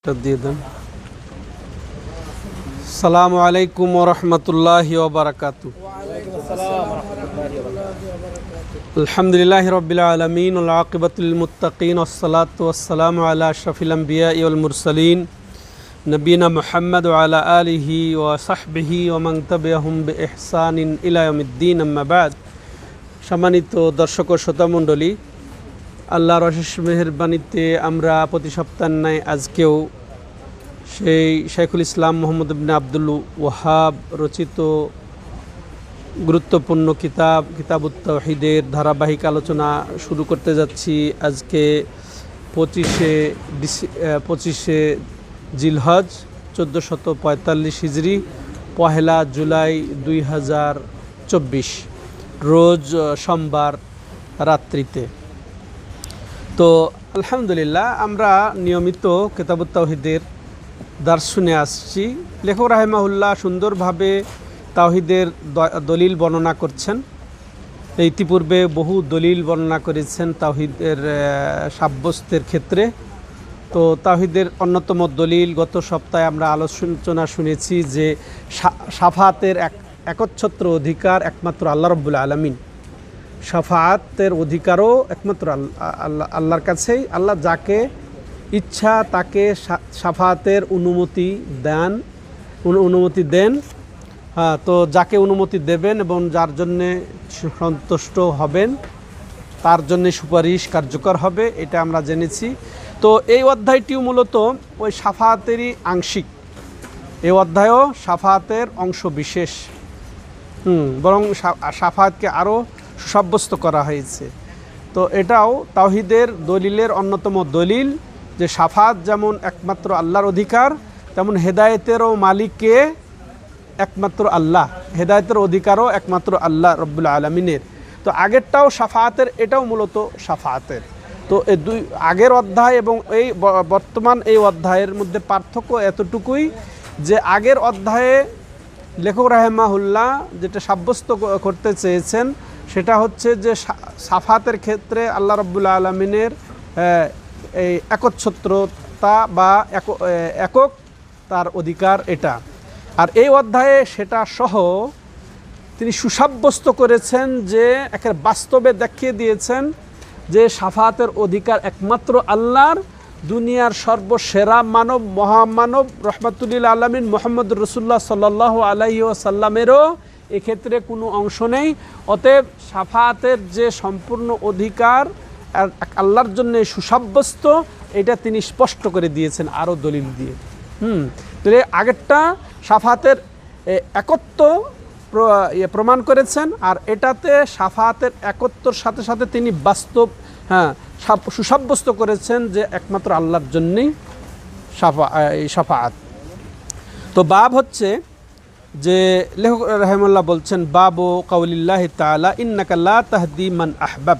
মাইকটা দিয়ে দেন। আসসালামু আলাইকুম ওয়া রাহমাতুল্লাহি ওয়া বারাকাতুহু। আলহামদুলিল্লাহি রাব্বিল আলামিন ওয়াল আকিবাতুল লিল মুত্তাকিন ওয়াসসালাতু ওয়াসসালামু আলা আশরাফিল আমবিয়াই ওয়াল মুরসালিন নবিয়িনা মুহাম্মদ ওয়া আলা আলিহি ওয়া সাহবিহি ওয়া মান তাবিআহুম বিইহসানিন ইলা ইয়াউমিদ্দিন, আম্মা বাদ। সম্মানিত দর্শক ও শ্রোতা মণ্ডলী, আল্লাহর অশেষ মেহেরবানিতে আমরা প্রতি সপ্তাহের ন্যায় আজকেও সেই শাইখুল ইসলাম মুহাম্মদ ইবনে আব্দুল ওয়াহাব রচিত গুরুত্বপূর্ণ কিতাবুত তাওহীদের ধারাবাহিক আলোচনা শুরু করতে যাচ্ছি। আজকে 25শে জিলহজ 1445 হিজরি, 1 জুলাই 2024 রোজ সোমবার রাত্রিতে। তো আলহামদুলিল্লাহ আমরা নিয়মিত কিতাবুত তাওহীদের দার্স শুনে আসছি। লেখক রাহিমাহুল্লাহ সুন্দরভাবে তাওহীদের দলিল বর্ণনা করছেন। ইতিপূর্বে বহু দলিল বর্ণনা করেছেন তাওহীদের সাব্যস্তের ক্ষেত্রে। তো তাওহীদের অন্যতম দলিল গত সপ্তাহে আমরা আলোচনা শুনেছি যে শাফাতের একচ্ছত্র অধিকার একমাত্র আল্লাহ রাব্বুল আলামিন। শাফাতের অধিকারও একমাত্র আল্লাহর কাছেই। আল্লাহ যাকে ইচ্ছা তাকে শাফাতের অনুমতি দেন। তো যাকে অনুমতি দেবেন এবং যার জন্যে সন্তুষ্ট হবেন তার জন্যে সুপারিশ কার্যকর হবে, এটা আমরা জেনেছি। তো এই অধ্যায়টিও মূলত ওই শাফাতেরই আংশিক। এই অধ্যায়ও শাফাতের অংশ বিশেষ, বরং শাফাতকে আরও সুসাব্যস্ত করা হয়েছে। তো এটাও তাওহীদের দলিলের অন্যতম দলিল যে শাফাত যেমন একমাত্র আল্লাহর অধিকার, তেমন হেদায়েতেরও মালিককে একমাত্র আল্লাহ, হেদায়েতের অধিকারও একমাত্র আল্লাহ রব্বুল আলামিনের। তো আগেরটাও শাফাতের, এটাও মূলত শাফাতের। তো এই দুই আগের অধ্যায় এবং এই বর্তমান এই অধ্যায়ের মধ্যে পার্থক্য এতটুকুই যে আগের অধ্যায়ে লেখক রাহিমাহুল্লাহ যেটা সাব্যস্ত করতে চেয়েছেন সেটা হচ্ছে যে শাফাতের ক্ষেত্রে আল্লাহ রাব্বুল আলামিনের এই একচ্ছত্রতা বা একক তার অধিকার এটা। আর এই অধ্যায়ে সেটা সহ তিনি সুসাব্যস্ত করেছেন যে একের বাস্তবে দেখিয়ে দিয়েছেন যে শাফাতের অধিকার একমাত্র আল্লাহর। দুনিয়ার সর্বসেরা মানব মহামানব রহমাতুল্লিল আলামিন মুহাম্মদ রাসূলুল্লাহ সাল্লাল্লাহু আলাইহি ওয়াসাল্লামেরও এক্ষেত্রে কোনো অংশ নেই। অতএব শাফাতের যে সম্পূর্ণ অধিকার আল্লাহর জন্য সুসাব্যস্ত, এটা তিনি স্পষ্ট করে দিয়েছেন আরও দলিল দিয়ে। তো আগেরটা শাফাতের একত্ব প্রমাণ করেছেন, আর এটাতে শাফাতের একত্বর সাথে সাথে তিনি বাস্তব সুসাব্যস্ত করেছেন যে একমাত্র আল্লাহর জন্যই শাফাত। তো বাব হচ্ছে যে লেখক রাহিমাহুল্লাহ বলছেন বাবু কাউলিল্লাহি তাআলা ইন্নাকা লা তাহদি মান আহবাব,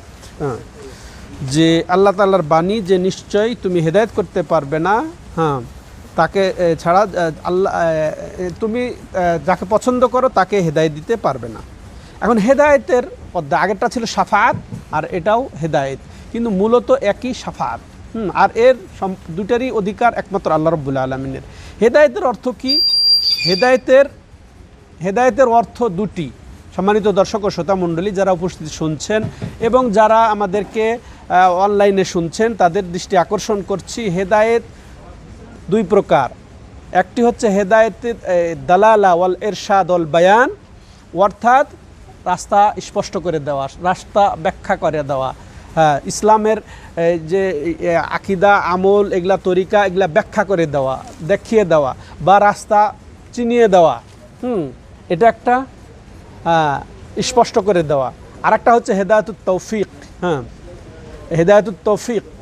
যে আল্লাহ তাআলার বাণী যে নিশ্চয়ই তুমি হেদায়েত করতে পারবে না তাকে ছাড়া, আল্লাহ তুমি যাকে পছন্দ করো তাকে হেদায়েত দিতে পারবে না। এখন হেদায়েতের আগেরটা ছিল শাফাত আর এটাও হেদায়েত, কিন্তু মূলত একই শাফাত। আর এর দুটারই অধিকার একমাত্র আল্লাহ রাব্বুল আলামিনের। হেদায়েতের অর্থ কি? হেদায়েতের অর্থ দুটি। সম্মানিত দর্শক ও শ্রোতা মণ্ডলী যারা উপস্থিত শুনছেন এবং যারা আমাদেরকে অনলাইনে শুনছেন তাদের দৃষ্টি আকর্ষণ করছি, হেদায়েত দুই প্রকার। একটি হচ্ছে হেদায়েতের দালালা ওয়াল ইরশাদ ওয়াল বায়ান, অর্থাৎ রাস্তা স্পষ্ট করে দেওয়া, রাস্তা ব্যাখ্যা করে দেওয়া, ইসলামের যে আকিদা আমল এগুলা তরিকা এগুলা ব্যাখ্যা করে দেওয়া, দেখিয়ে দেওয়া বা রাস্তা চিনিয়ে দেওয়া, এটা একটা স্পষ্ট করে দেওয়া। আর একটা হচ্ছে হেদায়েতুত তৌফিক। হেদায়েতুত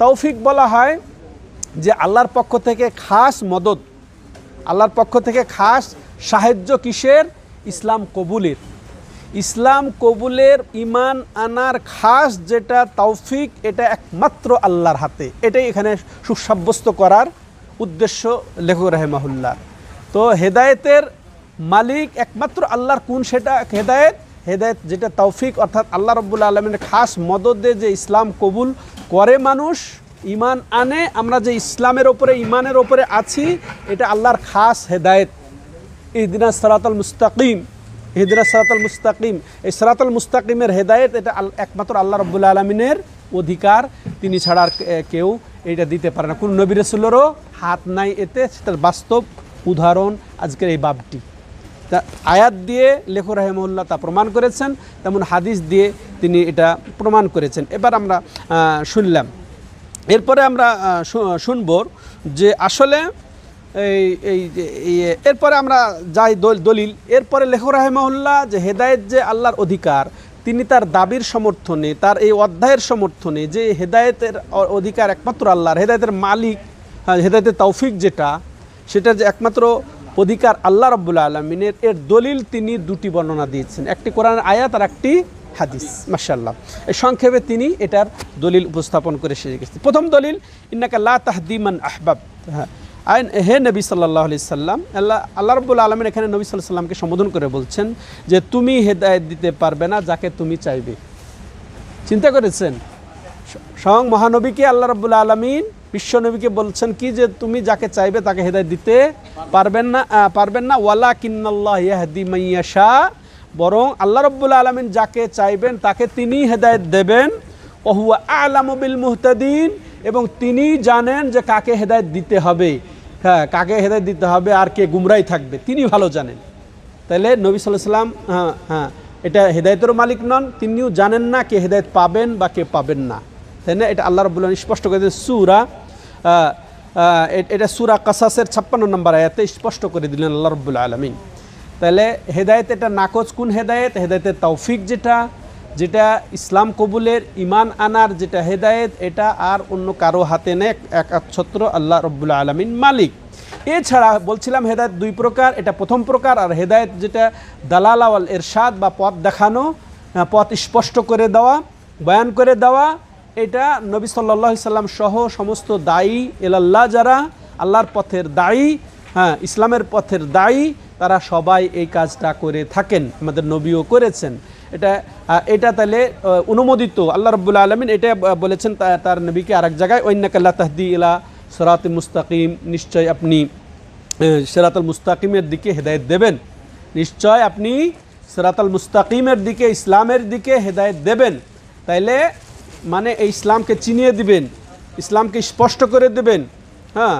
তৌফিক বলা হয় যে আল্লাহর পক্ষ থেকে খাস মদদ, আল্লাহর পক্ষ থেকে খাস সাহায্য কিসের? ইসলাম কবুলের ঈমান আনার খাস যেটা তৌফিক, এটা একমাত্র আল্লাহর হাতে। এটাই এখানে সুসাব্যস্ত করার উদ্দেশ্য লেখক রাহিমাহুল্লাহ। তো হেদায়েতের মালিক একমাত্র আল্লাহর কোন সেটা হেদায়েত যেটা তৌফিক, অর্থাৎ আল্লাহ রাব্বুল আলামিনের খাস মদদে যে ইসলাম কবুল করে মানুষ, ইমান আনে, আমরা যে ইসলামের ওপরে ইমানের ওপরে আছি, এটা আল্লাহর খাস হেদায়েত। ইহদিনাস সিরাতাল মুস্তাকিম, ইহদিনাস সিরাতাল মুস্তাকিম, এই সিরাতাল মুস্তাকিমের হেদায়েত এটা একমাত্র আল্লাহ রাব্বুল আলামিনের অধিকার, তিনি ছাড়া আর কেউ এটা দিতে পারে না। কোন নবী রাসূলেরও হাত নাই এতে, সেটার বাস্তব উদাহরণ আজকের এই বাবটি। তা আয়াত দিয়ে লেখক রাহিমাহুল্লাহ তা প্রমাণ করেছেন, তেমন হাদিস দিয়ে তিনি এটা প্রমাণ করেছেন। এবার আমরা শুনলাম, এরপরে আমরা শুনব যে আসলে এরপরে আমরা যাই দলিল। এরপরে লেখক রাহিমাহুল্লাহ যে হেদায়েত যে আল্লাহর অধিকার, তিনি তার দাবির সমর্থনে, তার এই অধ্যায়ের সমর্থনে যে হেদায়েতের অধিকার একমাত্র আল্লাহর, হেদায়েতের মালিক, হেদায়েতের তৌফিক যেটা, সেটা যে একমাত্র অধিকার আল্লাহ রাব্বুল আলামিনের, এর দলিল তিনি দুটি বর্ণনা দিয়েছেন, একটি কোরআনের আয়াত আর একটি হাদিস। মাশাআল্লাহ, এই সংক্ষেপে তিনি এটার দলিল উপস্থাপন করে শেষ গেছেন। প্রথম দলিল, ইন্নাকা লা তাহদি মান আহবাব। হ্যাঁ, হে নবী সাল্লাল্লাহু আলাইহি সাল্লাম, আল্লাহ রাব্বুল আলামিন এখানে নবী সাল্লাল্লাহু আলাইহি সাল্লামকে সম্বোধন করে বলছেন যে তুমি হেদায়েত দিতে পারবে না যাকে তুমি চাইবে। চিন্তা করেছেন, স্বয়ং মহানবীকে আল্লাহ রাব্বুল আলামিন বিশ্বনবীকে বলছেন কি, যে তুমি যাকে চাইবে তাকে হেদায়েত দিতে পারবেন না। ওয়ালাকিন্নাল্লাহ ইয়াহদি মান ইয়াশা, বরং আল্লাহ রাব্বুল আলামিন যাকে চাইবেন তাকে তিনি হেদায়েত দেবেন। ওয়া হুয়া আ'লামু বিল মুহতাদিন, এবং তিনি জানেন যে কাকে হেদায়েত দিতে হবে, হ্যাঁ কাকে হেদায়েত দিতে হবে আর কে গুমরাই থাকবে, তিনি ভালো জানেন। তাহলে নবী সাল্লাল্লাহু আলাইহি সাল্লাম এটা হেদায়েতেরও মালিক নন, তিনিও জানেন না কে হেদায়েত পাবেন বা কে পাবেন না, তাই না? এটা আল্লাহ রাব্বুল আলামিন স্পষ্ট করে দিলেন এটা সূরা কাসাসের 56 নম্বর আয়াতে স্পষ্ট করে দিলেন আল্লাহ রাব্বুল আলামিন। তাহলে হেদায়েত এটা নাকচ কোন হেদায়েত? হেদায়েতের তৌফিক যেটা ইসলাম কবুলের, ইমান আনার যেটা হেদায়েত, এটা আর অন্য কারো হাতে নেই, একচ্ছত্র আল্লাহ রাব্বুল আলামিন মালিক। এছাড়া বলছিলাম হেদায়েত দুই প্রকার, এটা প্রথম প্রকার। আর হেদায়েত যেটা দালালা ওয়াল ইরশাদ বা পথ দেখানো, পথ স্পষ্ট করে দেওয়া, বয়ান করে দেওয়া, এটা নবী সাল্লাল্লাহু আলাইহি সাল্লাম সহ সমস্ত দায়ী ইলাল্লাহ, যারা আল্লাহর পথের দায়ী, হ্যাঁ ইসলামের পথের দায়ী, তারা সবাই এই কাজটা করে থাকেন, আমাদের নবীও করেছেন। এটা তাহলে অনুমোদিত। আল্লাহ রাব্বুল আলামিন এটা বলেছেন তার নবীকে আরেক জায়গায়, ওয়াইন্নাকা লা তাহদি ইলা সিরাতিল মুস্তাকিম, নিশ্চয় আপনি সিরাতাল মুস্তাকিমের দিকে হেদায়েত দেবেন, নিশ্চয় আপনি সিরাতাল মুস্তাকিমের দিকে, ইসলামের দিকে হেদায়েত দেবেন। তাইলে মানে এই ইসলামকে চিনিয়ে দিবেন, ইসলামকে স্পষ্ট করে দেবেন। হ্যাঁ,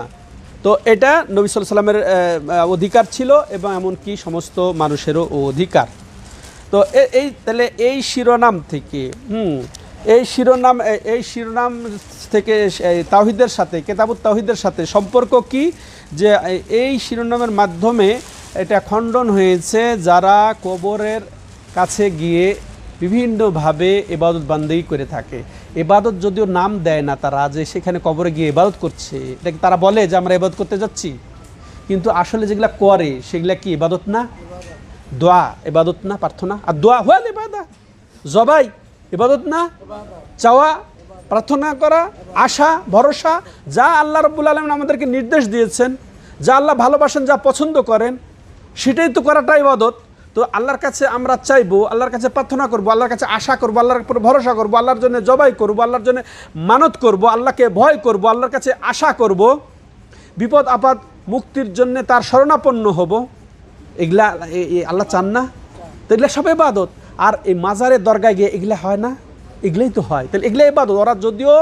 তো এটা নবী সাল্লাল্লাহু আলাইহি সাল্লামের অধিকার ছিল, এবং এমনকি সমস্ত মানুষেরও অধিকার। তো তাহলে এই শিরোনাম থেকে এই শিরোনাম থেকে তাওহীদের সাথে, কিতাবুত তাওহীদের সাথে সম্পর্ক কি, যে এই শিরোনামের মাধ্যমে এটা খণ্ডন হয়েছে যারা কবরের কাছে গিয়ে বিভিন্নভাবে ইবাদত বান্দেগি করে থাকে। ইবাদত যদিও নাম দেয় না তারা, যে সেখানে কবরে গিয়ে ইবাদত করছে, এটাকে তারা বলে যে আমরা ইবাদত করতে যাচ্ছি, কিন্তু আসলে যেগুলা করে সেগুলা কি ইবাদত না? দোয়া ইবাদত না? প্রার্থনা? আর দোয়া হুয়াল ইবাদত, জবাই ইবাদত না? চাওয়া, প্রার্থনা করা, আশা, ভরসা, যা আল্লাহ রাব্বুল আলামিন আমাদেরকে নির্দেশ দিয়েছেন, যা আল্লাহ ভালোবাসেন, যা পছন্দ করেন, সেটাই তো করাটা ইবাদত। তো আল্লাহর কাছে আমরা চাইবো, আল্লাহর কাছে প্রার্থনা করবো, আল্লাহর কাছে আশা করবো, আল্লাহর উপর ভরসা করবো, আল্লাহর জন্য জবাই করবো, আল্লাহর জন্য মানত করবো, আল্লাহকে ভয় করবো, আল্লাহর কাছে আশা করব, বিপদ আপদ মুক্তির জন্য তার শরণাপন্ন হব। এগুলা আল্লাহ চান না? তো এগুলা সব ইবাদত। আর এই মাজারের দরগায় গিয়ে এগুলা হয় না? এগুলাই তো হয়। তাহলে এগুলা ইবাদত। ওরা যদিও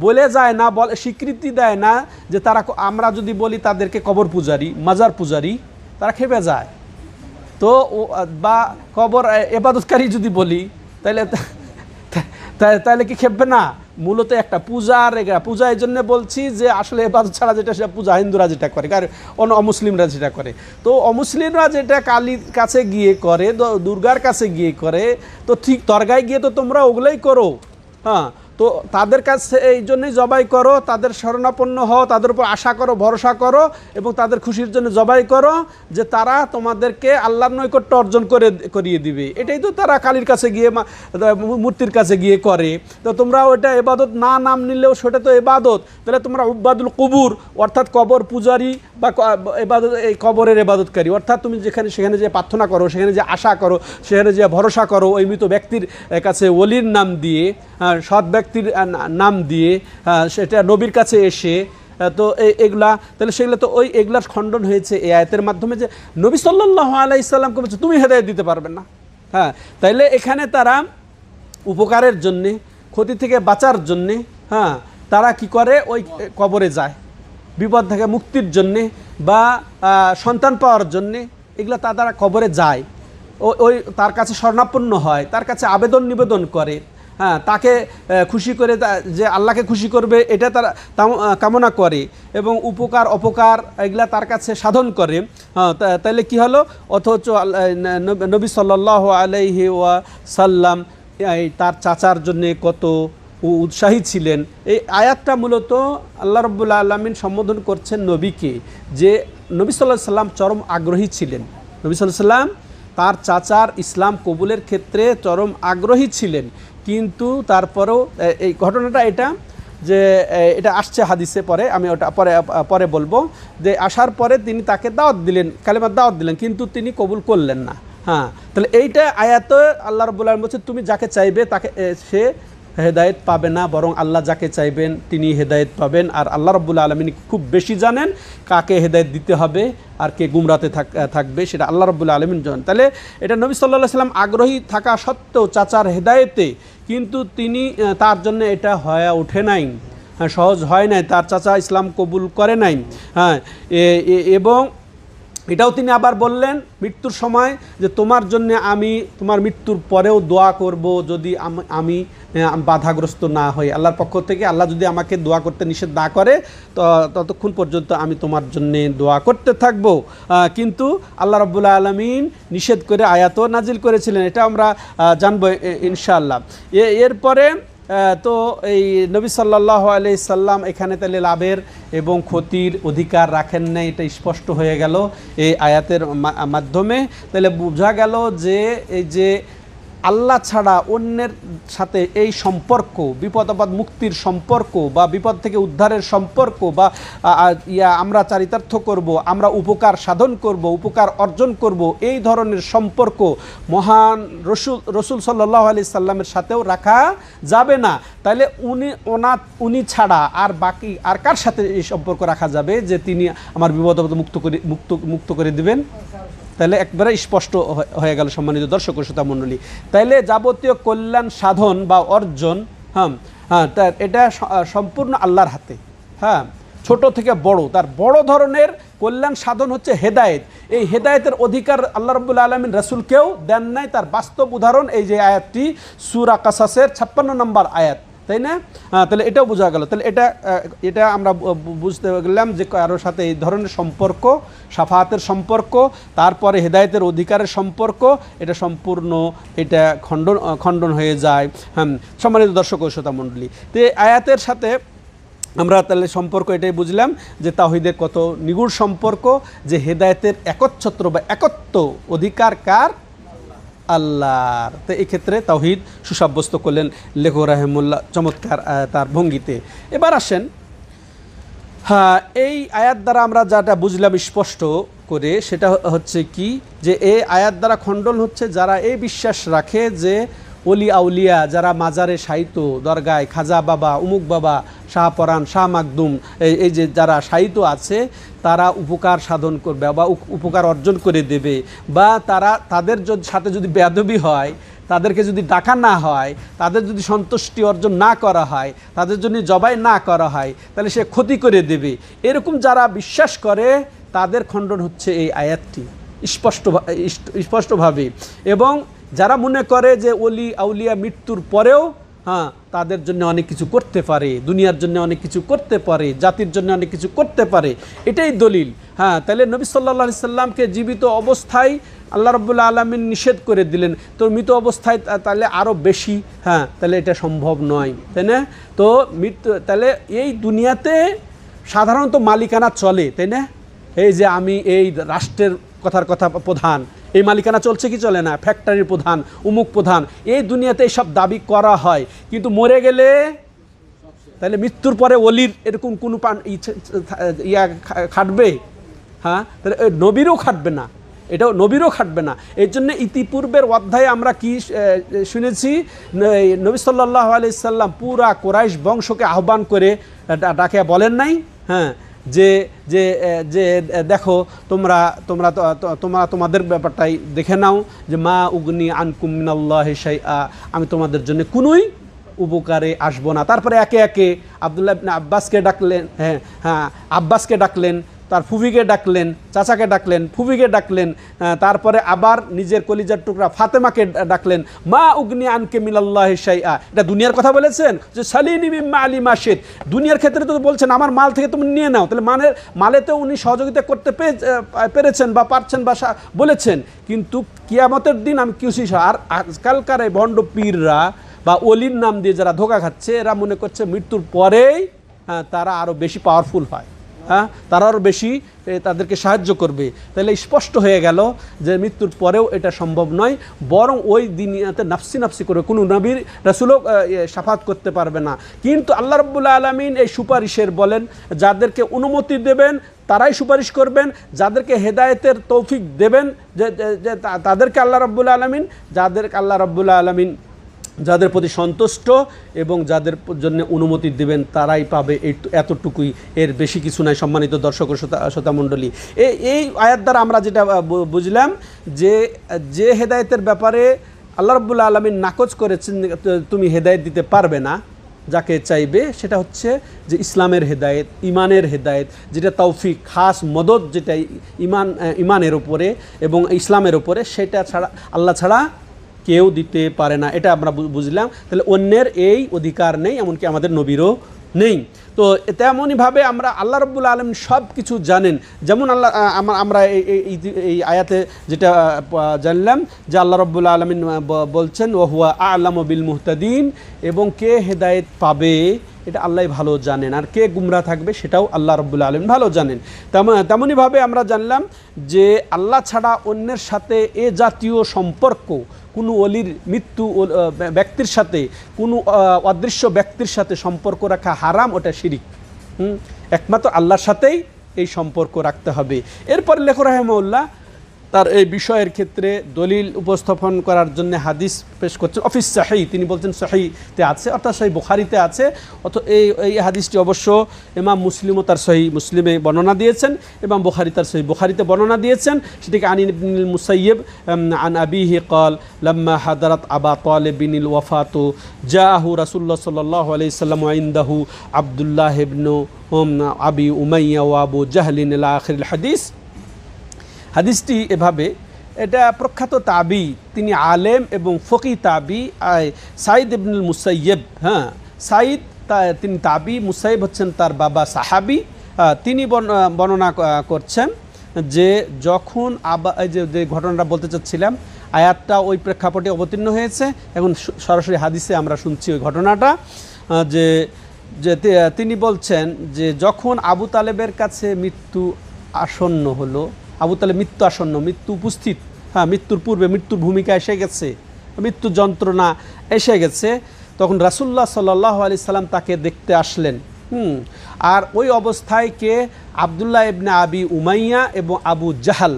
বলে যায় না, স্বীকৃতি দেয় না, যে তারা, আমরা যদি বলি তাদেরকে কবর পূজারি, মাজার পূজারি, তারা খেপে যায়। তো বা কবর ইবাদতকারী যদি বলি, তাহলে কি খেপবে না? মূলত একটা পূজা এই জন্য বলছি যে আসলে ইবাদত ছাড়া যেটা, সেটা পূজা হিন্দুরা যেটা করে, অমুসলিমরা যেটা করে। তো অমুসলিমরা যেটা কালীর কাছে গিয়ে করে, দুর্গার কাছে গিয়ে করে, তো ঠিক দরগায় গিয়ে তো তোমরা ওগুলোই করো। হ্যাঁ, তো তাদের কাছে এই জন্যই জবাই করো, তাদের শরণাপন্ন হও, তাদের উপর আশা করো, ভরসা করো, এবং তাদের খুশির জন্য জবাই করো, যে তারা তোমাদেরকে আল্লাহর নৈকট্য অর্জন করিয়ে দিবে। এটাই তো তারা কালীর কাছে গিয়ে, মূর্তির কাছে গিয়ে করে। তো তোমরা ওইটা ইবাদত না নাম নিলেও সেটা তো ইবাদত। তাহলে তোমরা উব্বাদুল কুবুর, অর্থাৎ কবর পূজারী বা ইবাদত, এই কবরের ইবাদতকারী, অর্থাৎ তুমি সেখানে যে প্রার্থনা করো, সেখানে যে আশা করো, সেখানে যে ভরসা করো, ওই মৃত ব্যক্তির কাছে ওলির নাম দিয়ে, সৎ ব্যক্তি ব্যক্তির নাম দিয়ে, সেটা নবীর কাছে এসে, তো এগুলা তাহলে সেগুলো তো এগুলার খণ্ডন হয়েছে এই আয়াতের মাধ্যমে, যে নবী সাল্লাল্লাহু আলাইহি সাল্লামকে বলছে তুমি হেদায়েত দিতে পারবে না। হ্যাঁ, তাইলে এখানে তারা উপকারের জন্যে, ক্ষতি থেকে বাঁচার জন্যে, হ্যাঁ, তারা কি করে ওই কবরে যায় বিপদ থেকে মুক্তির জন্যে বা সন্তান পাওয়ার জন্যে, এগুলো তারা কবরে যায়, ওই তার কাছে শরণাপন্ন হয়, তার কাছে আবেদন নিবেদন করে, হ্যাঁ, তাকে খুশি করে, যে আল্লাহকে খুশি করবে এটা তারা কামনা করে, এবং উপকার অপকার এগুলা তার কাছে সাধন করে। হ্যাঁ, তাইলে কি হলো, অথচ নবী সাল্লাল্লাহু আলাইহি ওয়াসাল্লাম তার চাচার জন্যে কত উৎসাহী ছিলেন। এই আয়াতটা মূলত আল্লাহ রাব্বুল আলামিন সম্বোধন করছেন নবীকে, যে নবী সাল্লাল্লাহু আলাইহি সাল্লাম চরম আগ্রহী ছিলেন। নবী সাল্লাল্লাহু আলাইহি সাল্লাম তার চাচার ইসলাম কবুলের ক্ষেত্রে চরম আগ্রহী ছিলেন, কিন্তু তারপরেও এই ঘটনাটা এটা, যে এটা আসছে হাদিসে, পরে আমি ওটা পরে বলবো, যে আসার পরে তিনি তাকে দাওয়াত দিলেন, কালেমার দাওয়াত দিলেন, কিন্তু তিনি কবুল করলেন না। হ্যাঁ, তাহলে এইটা আয়াতে আল্লাহ রাব্বুল আলামিন বলছেন তুমি যাকে চাইবে তাকে সে হেদায়েত পাবে না, বরং আল্লাহ যাকে চাইবেন তিনি হেদায়েত পাবেন। আর আল্লাহ রাব্বুল আলামিন খুব বেশি জানেন কাকে হেদায়েত দিতে হবে আর কে গুমরাতে থাকবে, সেটা আল্লাহ রাব্বুল আলামিন জানেন। তাহলে এটা নবী সাল্লাল্লাহু আলাইহি সাল্লাম আগ্রহী থাকা সত্ত্বেও চাচার হেদায়েতে, কিন্তু তিনি তার জন্য এটা হয়ে ওঠে নাই, হ্যাঁ, সহজ হয় নাই, তার চাচা ইসলাম কবুল করে নাই। হ্যাঁ, এবং এটাও তিনি আবার বললেন মৃত্যুর সময়, যে তোমার জন্য আমি তোমার মৃত্যুর পরেও দোয়া করব, যদি আমি বাধাগ্রস্ত না হই আল্লাহর পক্ষ থেকে, আল্লাহ যদি আমাকে দোয়া করতে নিষেধ না করে তো ততক্ষণ পর্যন্ত আমি তোমার জন্য দোয়া করতে থাকব। কিন্তু আল্লাহ রাব্বুল আলামিন নিষেধ করে আয়াতও নাজিল করেছিলেন, এটা আমরা জানবো ইনশাআল্লাহ। এরপরে তো এই নবী সাল্লাল্লাহু আলাইহি সাল্লাম এখানে তাহলে লাভের এবং ক্ষতির অধিকার রাখেন নাই, এটা স্পষ্ট হয়ে গেল এই আয়াতের মাধ্যমে। তাহলে বোঝা গেল যে এই যে আল্লাহ ছাড়া অন্যের সাথে এই সম্পর্ক, বিপদ আপদ মুক্তির সম্পর্ক বা বিপদ থেকে উদ্ধারের সম্পর্ক, বা আমরা চারিতার্থ করব, আমরা উপকার সাধন করব, উপকার অর্জন করব, এই ধরনের সম্পর্ক মহান রসুল সাল্লাল্লাহু আলাইহি সাল্লামের সাথেও রাখা যাবে না। তাহলে উনি ছাড়া আর বাকি আর কার সাথে এই সম্পর্ক রাখা যাবে যে তিনি আমার বিপদ আপদ মুক্ত করে দিবেন? তাহলে একবারে স্পষ্ট হয়ে গেল সম্মানিত দর্শক ও শ্রোতা মণ্ডলী। তাইলে যাবতীয় কল্যাণ সাধন বা অর্জন, হ্যাঁ, এটা সম্পূর্ণ আল্লাহর হাতে। হ্যাঁ, ছোট থেকে বড়, তার বড় ধরনের কল্যাণ সাধন হচ্ছে হেদায়েত। এই হেদায়েতের অধিকার আল্লাহ রাব্বুল আলামিন রাসূলকেও দেন নাই। তার বাস্তব উদাহরণ এই যে আয়াতটি, সূরা কাসাসের 56 নম্বর আয়াত, তাই না? তাহলে এটাও বোঝা গেল। তাহলে এটা আমরা বুঝতে গেলাম যে কারোর সাথে এই ধরনের সম্পর্ক, শাফাআতের সম্পর্ক, তারপরে হেদায়েতের অধিকারের সম্পর্ক, এটা সম্পূর্ণ এটা খণ্ডন হয়ে যায়। হ্যাঁ, সম্মানিত দর্শক ও শ্রোতা মণ্ডলী, তো এই আয়াতের সাথে আমরা তাহলে সম্পর্ক এটাই বুঝলাম যে তাওহীদের কত নিগুড় সম্পর্ক, যে হেদায়েতের একচ্ছত্র বা একত্ব অধিকার কার? আল্লাহর। তো এই ক্ষেত্রে তাওহীদ সুসাব্যস্ত করলেন লেখক রাহিমাহুল্লাহ চমৎকার তার ভঙ্গিতে। এবার আসেন, হ্যাঁ, এই আয়াত দ্বারা আমরা যেটা বুঝলাম স্পষ্ট করে, সেটা হচ্ছে কি, যে এই আয়াত দ্বারা খণ্ডন হচ্ছে যারা এই বিশ্বাস রাখে যে অলি আউলিয়া যারা মাজারে শায়িত, দরগায় খাজা বাবা, উমুক বাবা, শাহপরাণ, শাহ মাকদুম, এই যে যারা শায়িত আছে তারা উপকার সাধন করবে বা উপকার অর্জন করে দেবে, বা তাদের সাথে যদি বেয়াদবি হয়, তাদেরকে যদি ডাকা না হয়, তাদের যদি সন্তুষ্টি অর্জন না করা হয়, তাদের জন্য জবাই না করা হয়, তাহলে সে ক্ষতি করে দেবে, এরকম যারা বিশ্বাস করে তাদের খণ্ডন হচ্ছে এই আয়াতটি স্পষ্টভাবে। এবং যারা মনে করে যে অলি আউলিয়া মৃত্যুর পরেও, হ্যাঁ, তাদের জন্য অনেক কিছু করতে পারে, দুনিয়ার জন্য অনেক কিছু করতে পারে, জাতির জন্য অনেক কিছু করতে পারে, এটাই দলিল। হ্যাঁ, তাহলে নবী সাল্লাল্লাহু আলাইহি সাল্লামকে জীবিত অবস্থায় আল্লাহ রাব্বুল আলামিন নিষেধ করে দিলেন, তো মৃত অবস্থায় তাহলে আরও বেশি, হ্যাঁ, তাহলে এটা সম্ভব নয়, তাই না? তো তাহলে এই দুনিয়াতে সাধারণত মালিকানা চলে, তাই না? এই যে আমি এই রাষ্ট্রের কথা প্রধান, এই মালিকানা চলছে কি চলে না? ফ্যাক্টরির প্রধান, উমুক প্রধান, এই দুনিয়াতে এইসব দাবি করা হয়, কিন্তু মরে গেলে, তাহলে মৃত্যুর পরে অলির এরকম কোনো খাটবে? হ্যাঁ, তাহলে নবীরও খাটবে না। এটাও নবীরও খাটবে না। এই জন্য ইতিপূর্বের অধ্যায়ে আমরা কি শুনেছি, নবী সাল্লাল্লাহু আলাইহি সাল্লাম পুরা কুরাইশ বংশকে আহ্বান করে ডাকে বলেন নাই, হ্যাঁ, যে যে যে দেখো তোমরা তোমরা তোমরা তোমাদের ব্যাপারটাই দেখে নাও, যে মা উগনি আনকুম মিনাল্লাহি শাইআ, আমি তোমাদের জন্য কোনোই উপকারে আসবো না। তারপরে একে একে আব্দুল্লাহ ইবনে আব্বাসকে ডাকলেন, হ্যাঁ আব্বাসকে ডাকলেন, তার ফুফিকে ডাকলেন, চাচাকে ডাকলেন, ফুফিকে ডাকলেন, তারপরে আবার নিজের কলিজার টুকরা ফাতেমাকে ডাকলেন, মা উগনি আনকে মিনাল্লাহি শাইআ। এটা দুনিয়ার কথা বলেছেন, যে সালিনি মিম্মা আলি মাশিদ, দুনিয়ার ক্ষেত্রে তো বলছেন আমার মাল থেকে তুমি নিয়ে নাও, তাহলে মালেতেও উনি সহযোগিতা করতে পেরেছেন বা পারছেন বা বলেছেন, কিন্তু কিয়ামতের দিন আমি খুশি। আর আজকালকার এই ভণ্ড পীররা বা অলির নাম দিয়ে যারা ধোকা খাচ্ছে, এরা মনে করছে মৃত্যুর পরেই তারা আরও বেশি পাওয়ারফুল হয়, হ্যাঁ, তারা আরও বেশি তাদেরকে সাহায্য করবে। তাহলে স্পষ্ট হয়ে গেল যে মৃত্যুর পরেও এটা সম্ভব নয়, বরং ওই দুনিয়াতে নাফসি নাফসি করে কোনো নবীর রাসূলও শাফাত করতে পারবে না। কিন্তু আল্লাহ রাব্বুল আলামিন এই সুপারিশের বলেন, যাদেরকে অনুমতি দেবেন তারাই সুপারিশ করবেন, যাদেরকে হেদায়েতের তৌফিক দেবেন যে তাদেরকে আল্লাহ রাব্বুল আলামিন, যাদেরকে আল্লাহ রাব্বুল আলামিন যাদের প্রতি সন্তুষ্ট এবং যাদের জন্য অনুমতি দেবেন তারাই পাবে, এতটুকুই, এর বেশি কিছু নাই। সম্মানিত দর্শক ও শ্রোতামণ্ডলী, এই আয়াত দ্বারা আমরা যেটা বুঝলাম, যে হেদায়েতের ব্যাপারে আল্লাহ রাব্বুল আলামিন নাকচ করেছেন, তুমি হেদায়েত দিতে পারবে না যাকে চাইবে, সেটা হচ্ছে যে ইসলামের হেদায়েত, ইমানের হেদায়েত, যেটা তৌফিক, খাস মদদ, যেটা ইমানের উপরে এবং ইসলামের উপরে, সেটা ছাড়া আল্লাহ ছাড়া কেউ দিতে পারে না। এটা আমরা বুঝলাম। তাহলে অন্যের এই অধিকার নেই, এমনকি আমাদের নবীরও নেই। তো তেমনইভাবে আমরা আল্লাহ রাব্বুল আলামিন সব কিছু জানেন। যেমন আমরা এই আয়াতে যেটা জানলাম যে আল্লাহ রাব্বুল আলামিন বলছেন ওয়া হুয়া আ'লামু বিল মুহতাদিন, এবং কে হেদায়েত পাবে এটা আল্লাহ ভালো জানেন, আর কে গুমরা থাকবে সেটাও আল্লাহ রাব্বুল আলামিন ভালো জানেন। তেমনইভাবে আমরা জানলাম যে আল্লাহ ছাড়া অন্যের সাথে এ জাতীয় সম্পর্ক, কোনো অলির মৃত্যু ব্যক্তির সাথে, কোনো অদৃশ্য ব্যক্তির সাথে সম্পর্ক রাখা হারাম, ওটা শিরিক। একমাত্র আল্লাহর সাথেই এই সম্পর্ক রাখতে হবে। এরপরে লেখক রাহিমাহুল্লাহ তার এই বিষয়ের ক্ষেত্রে দলিল উপস্থাপন করার জন্য হাদিস পেশ করছেন। অফিস সাহি, তিনি বলছেন সহিতে আছে, অর্থাৎ সহি বুখারীতে আছে। এই হাদিসটি অবশ্য ইমাম মুসলিমও তার সহি মুসলিমে বর্ণনা দিয়েছেন, ইমাম বুখারী তার সহি বুখারীতে বর্ণনা দিয়েছেন। সেটিকে আন ইবনুল মুসাইয়্যিব আন আবিহি ক্বাল লাম্মা হাদারাত আবা তালিব বিনিল ওয়াফাতু জাআহু রাসূলুল্লাহ সাল্লাল্লাহু আলাইহি সাল্লাম ওয়া ইনদাহু আব্দুল্লাহ ইবনু আবি উমাইয়া ওয়া আবু জাহলিন ইলা আখিরিল হাদিস। হাদিসটি এভাবে, এটা প্রখ্যাত তাবি, তিনি আলেম এবং ফকি তাবি সাইদ ইবনুল মুসাইয়্যিব, হ্যাঁ সাইদ তিনি তাবি, মুসাইয়্যিব হচ্ছেন তার বাবা সাহাবি। তিনি বর্ণনা করছেন যে যখন এই যে ঘটনাটা বলতে চাচ্ছিলাম, আয়াতটা ওই প্রেক্ষাপটে অবতীর্ণ হয়েছে, এখন সরাসরি হাদিসে আমরা শুনছি ওই ঘটনাটা, যে তিনি বলছেন যে যখন আবু তালেবের কাছে মৃত্যু আসন্ন হলো, আবু তালেব মৃত্যু আসন্ন, মৃত্যু উপস্থিত, হ্যাঁ মৃত্যুর পূর্বে, মৃত্যুর ভূমিকা এসে গেছে, মৃত্যু যন্ত্রণা এসে গেছে, তখন রাসূলুল্লাহ সাল্লাল্লাহু আলাইহি সাল্লাম তাকে দেখতে আসলেন। আর ওই অবস্থায় কে আব্দুল্লাহ ইবনে আবি উমাইয়া এবং আবু জাহাল,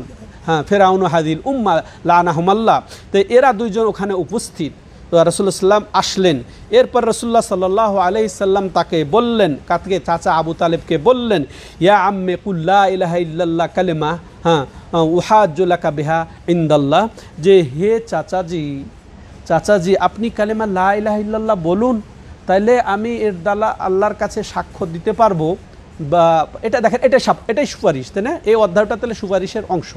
হ্যাঁ ফেরাউন হাদিল উম্মা লানাহুমাল্লাহ, তো এরা দুইজন ওখানে উপস্থিত। তো রাসূলুল্লাহ সাল্লাম আসলেন। এরপর রাসূলুল্লাহ সাল্লাল্লাহু আলাইহি সাল্লাম তাকে বললেন, কাকে, চাচা আবু তালেবকে বললেন, ইয়া আম্মে কুল লা ইলাহা ইল্লাল্লাহ কালিমা হ্যাঁ উহাজ্জু লাকা বিহা ইনদাল্লাহ, যে হে চাচাজি আপনি কালিমা লা ইলাহা ইল্লাল্লাহ বলুন, তাইলে আমি এর দ্বারা আল্লাহর কাছে সাক্ষ্য দিতে পারবো। বা এটা দেখেন, এটাই সুপারিশ, তাই না? এই অধ্যায়টা তাহলে সুপারিশের অংশ।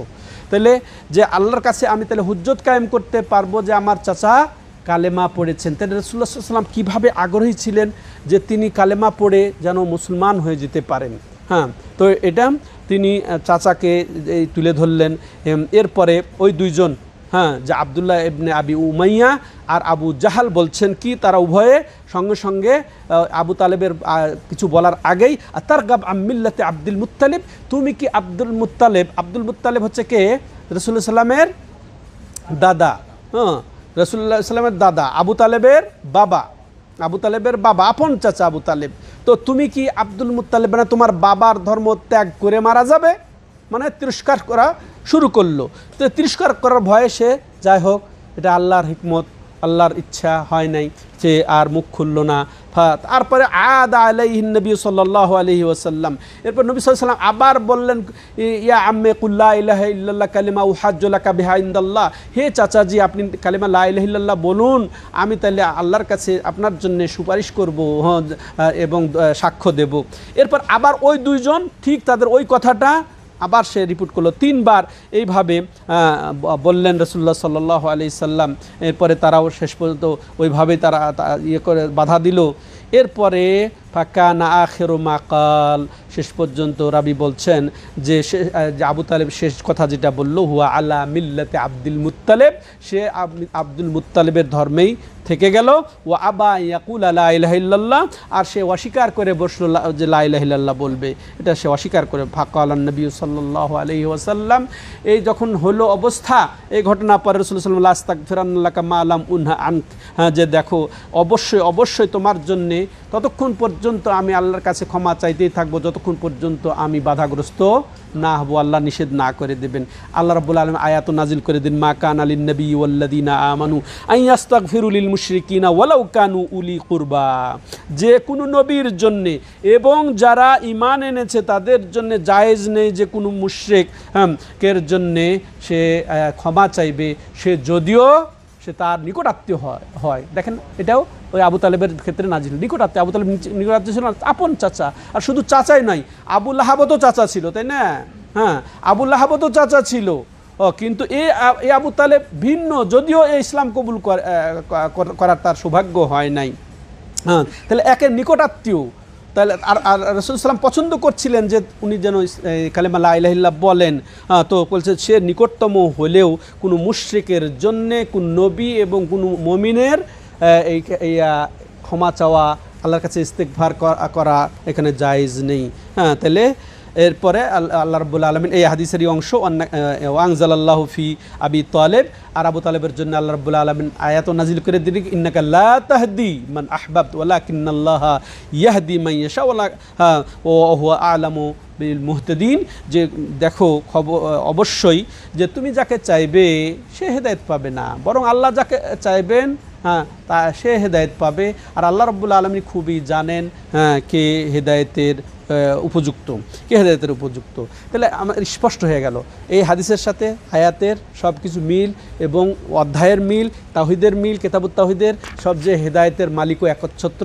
তাহলে যে আল্লাহর কাছে আমি তাহলে হুজ্জত কায়েম করতে পারবো যে আমার চাচা কালেমা পড়েছেন। তাহলে রাসূলুল্লাহ সাল্লাল্লাহু আলাইহি ওয়াসাল্লাম কীভাবে আগ্রহী ছিলেন যে তিনি কালেমা পড়ে যেন মুসলমান হয়ে যেতে পারেন। হ্যাঁ, তো এটা তিনি চাচাকে তুলে ধরলেন। এরপরে ওই দুইজন, হ্যাঁ, যে আব্দুল্লাহ ইবনে আবি উমাইয়া আর আবু জাহাল বলছেন কি, তারা উভয়ে সঙ্গে সঙ্গে আবু তালেবের কিছু বলার আগেই তারগাব আন মিল্লাতে আব্দুল মুত্তালিব, তুমি কি আব্দুল মুত্তালিব হচ্ছে কে? রাসূলুল্লাহ সাল্লামের দাদা, হ্যাঁ রাসূলুল্লাহ সাল্লামের দাদা, আবু তালেবের বাবা, আপন চাচা আবু তালেব। তো তুমি কি আব্দুল মুত্তালিব, মানে তোমার বাবার ধর্ম ত্যাগ করে মারা মানে তিরস্কার করা শুরু করলো। তো তিরস্কার করার ভয়ে সে যাই হোক, এটা আল্লাহর হিকমত, আল্লাহর ইচ্ছা হয় নাই, সে আর মুখ খুলল না। তারপরে আদা আলাইহিন নবী সাল্লাল্লাহু আলাইহি ওয়াসাল্লাম, এরপর নবী সাল্লাল্লাহু আলাইহি ওয়াসাল্লাম আবার বললেন, ইয়া আম্মে কুল লা ইলাহা ইল্লাল্লাহ কালিমা উহাজ্জু লাকা বিহা ইনদাল্লাহ, হে চাচাজি আপনি কালিমা লা ইলাহা ইল্লাল্লাহ বলুন, আমি তাহলে আল্লাহর কাছে আপনার জন্য সুপারিশ করব এবং সাক্ষ্য দেব। এরপর আবার ওই দুইজন ঠিক তাদের ওই কথাটা আবার সে রিপিট করলো, 3 বার এইভাবে বললেন রাসূলুল্লাহ সাল্লাল্লাহু আলাইহি সাল্লাম। এরপরে তারাও শেষ পর্যন্ত ওইভাবেই তারা ইয়ে করে বাধা দিল। এরপরে ফাকানা আখিরু মা কাল, শেষ পর্যন্ত রাবি বলছেন যে আবু তালেব শেষ কথা যেটা বলল, হুয়া আলা মিল্লাতে আব্দুল মুত্তালিব, সে আব্দুল মুত্তালিবের ধর্মেই থেকে গেল। ও আবা ইয়াকুল লা ইলাহা ইল্লাল্লাহ, আর সে অস্বীকার করে বসলো যে লা ইলাহা ইল্লাল্লাহ বলবে, এটা সে অস্বীকার করে। ফাকালান নবী সাল্লাল্লাহু আলাইহি ওয়াসাল্লাম, এই যখন হলো অবস্থা, এই ঘটনা পরে রাসূলুল্লাহ সাল্লাল্লাহু আলাইহি ওয়াসাল্লাম লাস্তাগফিরান্নাকা মা লাম উনহা আনক, যে দেখো অবশ্যই তোমার জন্যে ততক্ষণ পর্যন্ত আমি আল্লাহর কাছে ক্ষমা চাইতেই থাকবো যতক্ষণ পর্যন্ত আমি বাধাগ্রস্ত না হব, আল্লাহ নিষেধ না করে দেবেন। আল্লাহ রাব্বুল আলামিন আয়াত নাজিল করে দিন, মা কানা লিন নবী ওয়াল্লাযিনা আমানু আন ইস্তাগফিরু লিল মুশরিকিনা ওয়ালাউ কানু উলি কুরবা, যে কোনো নবীর জন্য এবং যারা ঈমান এনেছে তাদের জন্য জায়েজ নেই যে কোনো মুশরিকের জন্য সে ক্ষমা চাইবে, সে যদিও সে তার নিকট আত্মীয় হয়। দেখেন এটাও ওই আবু তালেবের ক্ষেত্রে নাজিল, নিকট আত্মীয়। আবু তালেব নিকট আত্মীয় ছিল আপন চাচা, আর শুধু চাচাই নয়, আবু লাহাবও তো চাচা ছিল, তাই না? হ্যাঁ, আবু লাহাবও তো চাচা ছিল। কিন্তু এই আবু তালেব ভিন্ন, যদিও এই ইসলাম কবুল করার তার সৌভাগ্য হয় নাই। হ্যাঁ, তাহলে একের নিকট আত্মীয়। তাহলে আর রাসূল সাল্লাম পছন্দ করছিলেন যে উনি যেন কালেমা লা ইলাহা ইল্লাল্লাহ বলেন। তো বলছে সে নিকটতম হলেও কোনো মুশরিকের জন্যে কোন নবী এবং কোনো মুমিনের এই ক্ষমা চাওয়া, আল্লাহর কাছে ইস্তেগফার করা এখানে জায়েজ নেই। হ্যাঁ, তাহলে এরপরে আল্লাহ রাব্বুল আলামিন এই হাদিসেরই অংশ ওয়ানজালাল্লাহু ফি আবি তালেব, আর আবু তালেবের জন্য আল্লাহ রাব্বুল আলামিন আয়াত নাজিল করে দিলেন, ইন্নাকা লা তাহদি মান আহবাবতা ওয়ালাকিন্নাল্লাহা ইয়াহদি মান ইয়াশা ওয়া হুয়া আ'লামু বিল মুহতাদিন, যে দেখো অবশ্যই যে তুমি যাকে চাইবে সে হেদায়েত পাবে না, বরং আল্লাহ যাকে চাইবেন তা সে হেদায়েত পাবে। আর আল্লাহ রাব্বুল আলামিন খুবই জানেন কে হেদায়েতের উপযুক্ত, কে হেদায়েতের উপযুক্ত। তাহলে আমার স্পষ্ট হয়ে গেল এই হাদিসের সাথে আয়াতের সব কিছু মিল এবং অধ্যায়ের মিল, তাওহীদের মিল, কিতাবুত তাওহীদের সব, যে হেদায়েতের মালিক ও একচ্ছত্র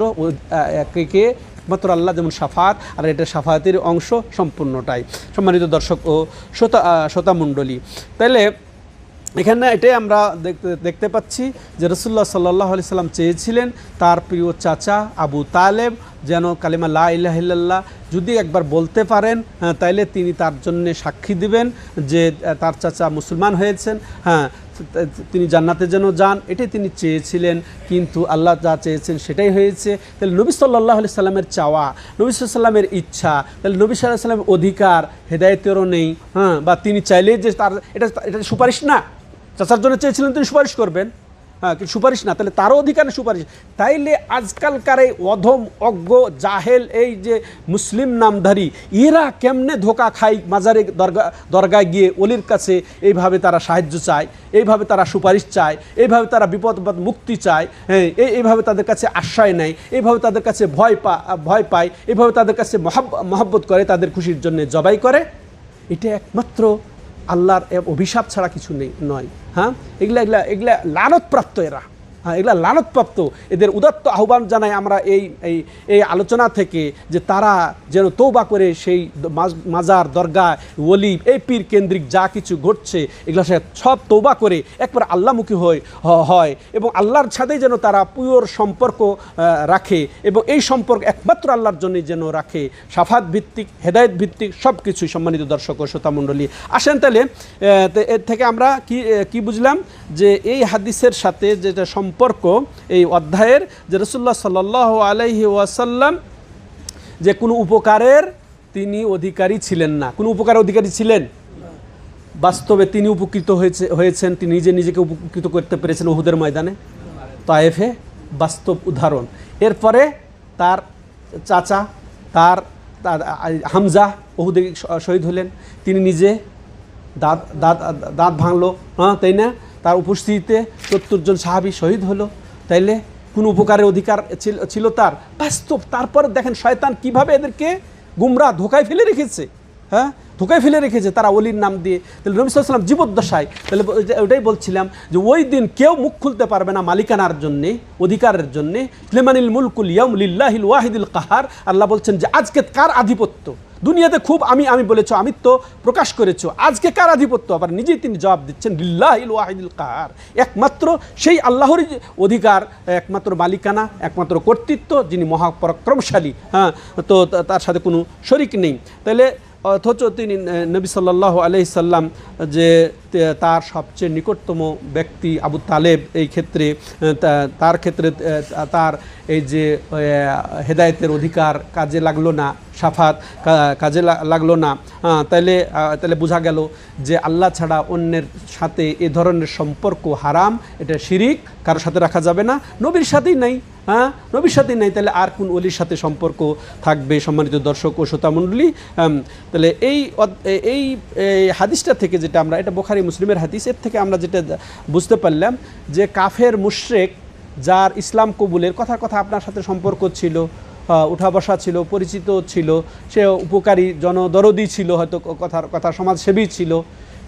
কে মাত্র আল্লাহ, যেমন শাফাত, আর এটা শাফাতের অংশ সম্পূর্ণটাই। সম্মানিত দর্শক ও শ্রোতা মণ্ডলী, তাহলে এখানে এটাই আমরা দেখতে পাচ্ছি যে রাসূলুল্লাহ সাল্লাল্লাহু আলাইহি সাল্লাম চেয়েছিলেন তার প্রিয় চাচা আবু তালেব যেন কালিমা লা ইলাহা ইল্লাল্লাহ যদি একবার বলতে পারেন, তাইলে তিনি তার জন্য সাক্ষী দিবেন যে তার চাচা মুসলমান হয়েছেন, তিনি জান্নাতে যেন যান, এটাই তিনি চেয়েছিলেন। কিন্তু আল্লাহ যা চেয়েছেন সেটাই হয়েছে। তাহলে নবী সাল্লাল্লাহু আলাইহি সাল্লামের চাওয়া, নবী সাল্লাল্লাহু আলাইহি সাল্লামের ইচ্ছা, তাহলে নবী সাল্লাল্লাহু আলাইহি সাল্লামের অধিকার হেদায়েতেরও নেই। বা তিনি চাইলেই যে তার এটা সুপারিশ না, চাচার জন্য চেয়েছিলেন তিনি সুপারিশ করবেন, কিন্তু সুপারিশ না, তাহলে তারও অধিকারে সুপারিশ। তাইলে আজকালকার এই অধম অজ্ঞ জাহেল এই যে মুসলিম নামধারী এরা কেমনে ধোকা খায়, মাজারে দরগায় গিয়ে অলির কাছে এইভাবে তারা সাহায্য চায়, এইভাবে তারা সুপারিশ চায়, এইভাবে তারা বিপদ মুক্তি চায়, এইভাবে তাদের কাছে আশ্রয় নেয়, এইভাবে তাদের কাছে ভয় পায়, এইভাবে তাদের কাছে মহব্বত করে, তাদের খুশির জন্য জবাই করে। এটা একমাত্র আল্লাহর অভিশাপ ছাড়া কিছু নয়। এগুলা লানতপ্রাপ্ত এরা, এগুলা লানতপ্রাপ্ত। এদের উদাত্ত আহ্বান জানাই আমরা এই আলোচনা থেকে, যে তারা যেন তওবা করে সেই মাজার, দরগা, ওলি, এই পীর কেন্দ্রিক যা কিছু ঘটছে এগুলো সব তওবা করে একবার আল্লাহমুখী হয় এবং আল্লাহর সাথেই যেন তারা পিওর সম্পর্ক রাখে, এবং এই সম্পর্ক একমাত্র আল্লাহর জন্যই যেন রাখে, শাফাত ভিত্তিক, হেদায়েত ভিত্তিক সব কিছুই। সম্মানিত দর্শক ও শ্রোতা মণ্ডলী, আসেন তাহলে এর থেকে আমরা কি বুঝলাম, যে এই হাদিসের সাথে যেটা সম্পর্ক এই অধ্যায়ের, যে রাসূলুল্লাহ সাল্লাল্লাহু আলাইহি ওয়াসাল্লাম যে কোনো উপকারের তিনি অধিকারী ছিলেন না। কোনো উপকারের অধিকারী ছিলেন? বাস্তবে তিনি উপকৃত হয়েছেন, তিনি নিজেকে উপকৃত করতে পেরেছেন উহুদের ময়দানে, তায়েফে, বাস্তব উদাহরণ। এরপরে তার চাচা, তার হামজা উহুদে শহীদ হলেন, তিনি নিজে দাঁত দাঁত দাঁত ভাঙলো, হ্যাঁ তাই না? তার উপস্থিতিতে 70 জন সাহাবী শহীদ হলো, তাইলে কোনো উপকারের অধিকার ছিল তার? বাস্তব। তারপরে দেখেন শয়তান কিভাবে এদেরকে গুমরাহ ধোকায় ফেলে রেখেছে, হ্যাঁ ধোকায় ফেলে রেখেছে তারা অলির নাম দিয়ে। তাহলে নবী সাল্লাল্লাহু আলাইহি ওয়াসাল্লাম জীবদ্দশায়, তাহলে ওটাই বলছিলাম যে ওই দিন কেউ মুখ খুলতে পারবে না মালিকানার জন্যে, অধিকারের জন্যে। লিমানিল মুলকুল ইয়াউম লিল্লাহিল ওয়াহিদুল কাহার। আল্লাহ বলছেন যে আজকে কার আধিপত্য দুনিয়াতে, খুব আমি বলেছো, আমিত্ব প্রকাশ করেছো, আজকে কার আধিপত্য? আবার নিজেই তিনি জবাব দিচ্ছেন লিল্লাহিল ওয়াহিদুল কাহার, একমাত্র সেই আল্লাহরই অধিকার, একমাত্র মালিকানা, একমাত্র কর্তৃত্ব, যিনি মহাপরাক্রমশালী, হ্যাঁ তো তার সাথে কোনো শরিক নেই। তাহলে অথচ তিনি নবী সাল্লাল্লাহু আলাইহি সাল্লাম যে তার সবচেয়ে নিকটতম ব্যক্তি আবু তালেব, এই ক্ষেত্রে তার ক্ষেত্রে তার এই যে হেদায়েতের অধিকার কাজে লাগলো না, শাফাত কাজে লাগলো না, তাহলে বোঝা গেল যে আল্লাহ ছাড়া অন্যের সাথে এ ধরনের সম্পর্ক হারাম, এটা শিরিক, কারোর সাথে রাখা যাবে না, নবীর সাথেই নাই, হ্যাঁ নবীর সাথেই নাই, তাহলে আর কোন ওলির সাথে সম্পর্ক থাকবে? সম্মানিত দর্শক ও শ্রোতামণ্ডলী, তাহলে এই হাদিসটা থেকে যেটা আমরা, এটা বুখারী মুসলিমের হাদিস, এর থেকে আমরা যেটা বুঝতে পারলাম যে কাফের মুশরিক যার ইসলাম কবুলের কথা আপনার সাথে সম্পর্ক ছিল, উঠা বসা ছিল, পরিচিত ছিল, সে উপকারী জনদরদি ছিল, হয়তো কথা সমাজসেবী ছিল,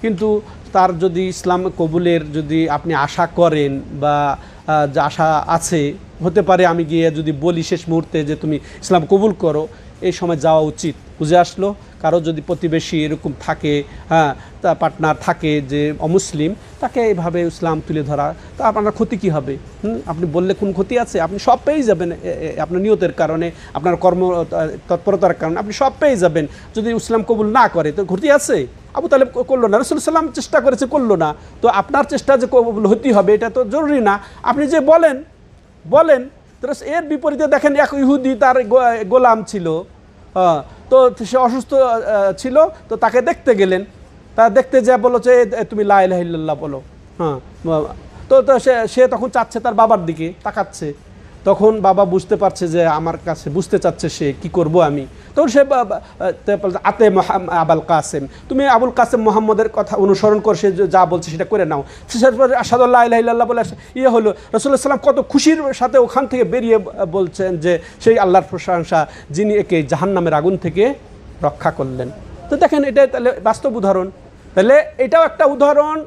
কিন্তু তার যদি ইসলাম কবুলের যদি আপনি আশা করেন বা আশা আছে, হতে পারে আমি গিয়ে যদি বলি শেষ মুহূর্তে যে তুমি ইসলাম কবুল করো, এই সময় যাওয়া উচিত। বুঝে আসলো? কারো যদি প্রতিবেশী এরকম থাকে, হ্যাঁ তা পার্টনার থাকে যে অমুসলিম, তাকে এইভাবে ইসলাম তুলে ধরা, তা আপনার ক্ষতি কী হবে? আপনি বললে কোন ক্ষতি আছে? আপনি সব পেয়ে যাবেন, আপনার নিয়তের কারণে, আপনার কর্ম তৎপরতার কারণে আপনি সব পেয়ে যাবেন। যদি ইসলাম কবুল না করে তো ক্ষতি আছে? আবু তালেব করলো না, রাসূল সাল্লাম চেষ্টা করেছে, করলো না, তো আপনার চেষ্টা যে কবুল হতেই হবে এটা তো জরুরি না। আপনি যে বলেন তো এর বিপরীতে দেখেন এক ইহুদি, তার গোলাম ছিল, তো সে অসুস্থ ছিল, তো তাকে দেখতে গেলেন, তা দেখতে যা বলো যে তুমি লা ইলাহা ইল্লাল্লাহ বলো, হ্যাঁ তো সে তখন চাচ্ছে তার বাবার দিকে তাকাচ্ছে, তখন বাবা বুঝতে পারছে যে আমার কাছে বুঝতে চাচ্ছে সে কি করব আমি, তখন সে আতে আবুল কাসেম, তুমি আবুল কাসেম মোহাম্মদের কথা অনুসরণ করে সে যা বলছে সেটা করে নাও। আশহাদু আল্লা ইলাহা ইল্লাল্লাহ বলে হলো, রাসূলুল্লাহ সাল্লাম কত খুশির সাথে ওখান থেকে বেরিয়ে বলছেন যে সেই আল্লাহর প্রশংসা যিনি একে জাহান্নামের আগুন থেকে রক্ষা করলেন। তো দেখেন এটা তাহলে বাস্তব উদাহরণ। তাহলে এটাও একটা উদাহরণ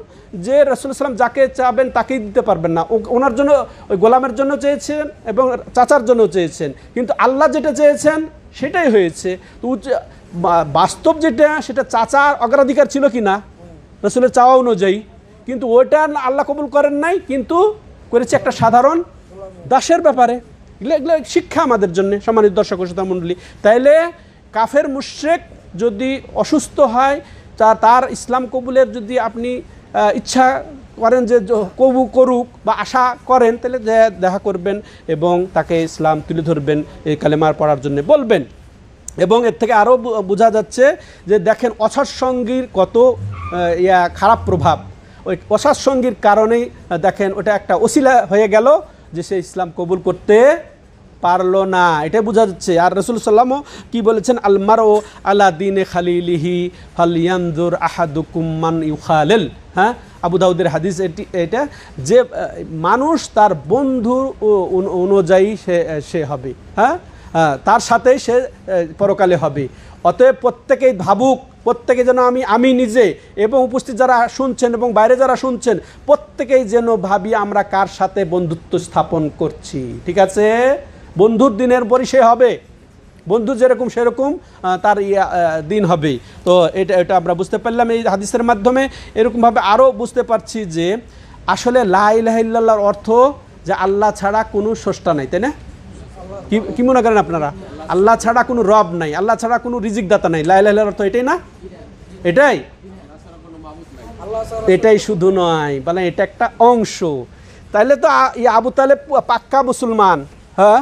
যে রাসূলুল্লাহ সাল্লাম যাকে চাবেন তাকেই দিতে পারবেন না। ওনার জন্য, ওই গোলামের জন্য চেয়েছেন এবং চাচার জন্য চেয়েছেন, কিন্তু আল্লাহ যেটা চেয়েছেন সেটাই হয়েছে। তো বাস্তব যেটা, সেটা চাচার অগ্রাধিকার ছিল কি না রাসূলের চাওয়া অনুযায়ী, কিন্তু ওইটা আল্লাহ কবুল করেন নাই, কিন্তু করেছে একটা সাধারণ দাসের ব্যাপারে। এগুলো শিক্ষা আমাদের জন্য, সম্মানিত দর্শক ও শ্রোতা মণ্ডলী। তাইলে কাফের মুশরিক যদি অসুস্থ হয়, তার ইসলাম কবুলের যদি আপনি ইচ্ছা করেন যে কবু করুক বা আশা করেন, তাহলে দেখা করবেন এবং তাকে ইসলাম তুলে ধরবেন, এই কালেমার পড়ার জন্য বলবেন। এবং এর থেকে আরও বোঝা যাচ্ছে যে দেখেন অসৎসঙ্গীর কত খারাপ প্রভাব। ওই অসৎসঙ্গীর কারণেই দেখেন ওটা একটা ওসিলা হয়ে গেল যে সে ইসলাম কবুল করতে পারলো না, এটাই বোঝা যাচ্ছে। আর রাসূল সাল্লাল্লাহু কি বলেছেন, আল মারউ আলা দীনে খালিলিহি ফালইয়ানজুর আহাদুকুম মান ইউখালিল। হ্যাঁ, আবু দাউদের হাদিস এটা যে মানুষ তার বন্ধু অনুযায়ী সে হবে, হ্যাঁ তার সাথেই সে পরকালে হবে। অতএব প্রত্যেকেই ভাবুক, প্রত্যেকে যেন আমি নিজে এবং উপস্থিত যারা শুনছেন এবং বাইরে যারা শুনছেন, প্রত্যেকেই যেন ভাবি আমরা কার সাথে বন্ধুত্ব স্থাপন করছি। ঠিক আছে? বন্ধুর দিনের পরই সে হবে, বন্ধু যেরকম সেরকম তার দিন হবে। তো এটা আমরা বুঝতে পারলাম এই হাদিসের মাধ্যমে। এরকমভাবে আরও বুঝতে পারছি যে আসলে লা ইলাহা ইল্লাল্লাহর অর্থ যে আল্লাহ ছাড়া কোনো স্রষ্টা নাই, তাই না? কি মনে করেন আপনারা? আল্লাহ ছাড়া কোনো রব নাই, আল্লাহ ছাড়া কোনো রিজিকদাতা নাই। লা ইলাহা ইল্লাল্লাহর অর্থ এটাই না? এটাই শুধু নয়, মানে এটা একটা অংশ। তাইলে তো আবু তালেব পাক্কা মুসলমান। হ্যাঁ,